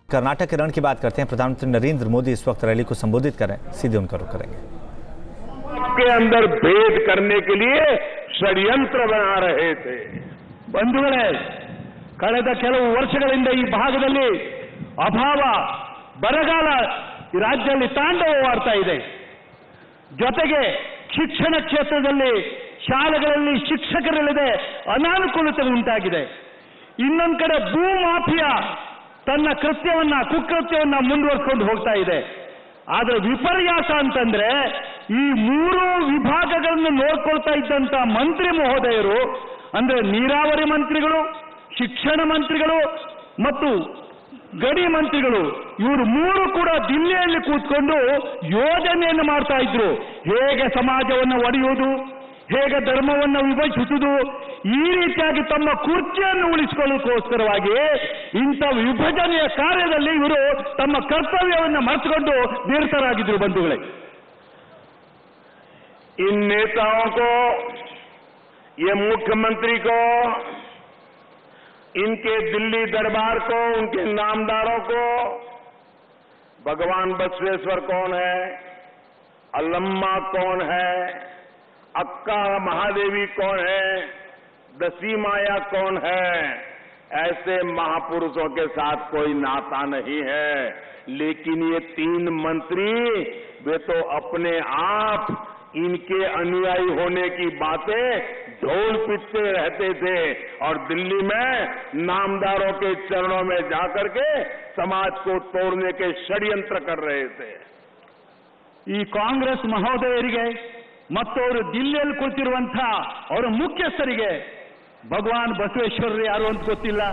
कर्नाटक के रण की बात करते हैं। प्रधानमंत्री नरेंद्र मोदी इस वक्त रैली को संबोधित कर रहे हैं, सीधे उनका रुख करेंगे। के अंदर भेद करने के लिए षड्यंत्र बना रहे थे। ಬಂಧುಗಳೇ, ಕಳೆದ ಕೆಲವು ವರ್ಷಗಳಿಂದ ಈ ಭಾಗದಲ್ಲಿ ಅಭಾವ, ಬರಗಾಲ ಈ ರಾಜ್ಯದಲ್ಲಿ ತಾಂಡವವಾಡ್ತಾ ಇದೆ. ಜೊತೆಗೆ ಶಿಕ್ಷಣ ಕ್ಷೇತ್ರದಲ್ಲಿ ಶಾಲೆಗಳಲ್ಲಿ ಶಿಕ್ಷಕರಿಲ್ಲದೆ ಅನಾನುಕೂಲತೆ ಉಂಟಾಗಿದೆ. ಇನ್ನೊಂದು ಕಡೆ ಭೂ ಮಾಫಿಯಾ ತನ್ನ ಕುಕೃತ್ಯವನ್ನ ಮುಂದುವರಿಸಿಕೊಂಡು ಹೋಗ್ತಾ ಇದೆ. ಆದರೆ ವಿಪರ್ಯಾಸ ಅಂತಂದ್ರೆ ಈ ಮೂರು ವಿಭಾಗಗಳನ್ನು ನೋಡ್ಕೊಳ್ತಾ ಇದ್ದಂತ ಮಂತ್ರಿ ಮಹೋದಯರು ಅಂದ್ರೆ ನೀರಾವರಿ ಮಂತ್ರಿಗಳು, ಶಿಕ್ಷಣ ಮಂತ್ರಿಗಳು ಮತ್ತು ಗಡಿ ಮಂತ್ರಿಗಳು, ಇವರು ಮೂರು ಕೂಡ ದಿಲ್ಲಿಯಲ್ಲಿ ಕೂತ್ಕೊಂಡು ಯೋಜನೆಯನ್ನು ಮಾಡ್ತಾ ಇದ್ರು. ಹೇಗೆ ಸಮಾಜವನ್ನು ಒಡೆಯುವುದು, ಹೇಗೆ ಧರ್ಮವನ್ನು ವಿಭಜಿಸುವುದು, ಈ ರೀತಿಯಾಗಿ ತಮ್ಮ ಕುರ್ಚಿಯನ್ನು ಉಳಿಸಿಕೊಳ್ಳೋಕ್ಕೋಸ್ಕರವಾಗಿ ಇಂಥ ವಿಭಜನೆಯ ಕಾರ್ಯದಲ್ಲಿ ಇವರು ತಮ್ಮ ಕರ್ತವ್ಯವನ್ನು ಮರೆತುಕೊಂಡು ನಿರತರಾಗಿದ್ರು. ಬಂಧುಗಳೇ, इन नेताओं को, ये मुख्यमंत्री को, इनके दिल्ली दरबार को, उनके नामदारों को भगवान बसवेश्वर कौन है, अल्लम्मा कौन है, अक्का महादेवी कौन है, दसी माया कौन है, ऐसे महापुरुषों के साथ कोई नाता नहीं है। लेकिन ये तीन मंत्री वे तो अपने आप इनके अनुयायी होने की बातें ढोल पीटते रहते थे और दिल्ली में नामदारों के चरणों में जाकर के समाज को तोड़ने के षड्यंत्र कर रहे थे। ಈ ಕಾಂಗ್ರೆಸ್ ಮಹೋದಯರಿಗೆ ಮತ್ತು ಅವರು ದಿಲ್ಲಿಯಲ್ಲಿ ಕೂತಿರುವಂತಹ ಅವರ ಮುಖ್ಯಸ್ಥರಿಗೆ ಭಗವಾನ್ ಬಸವೇಶ್ವರರು ಯಾರು ಅಂತ ಗೊತ್ತಿಲ್ಲ.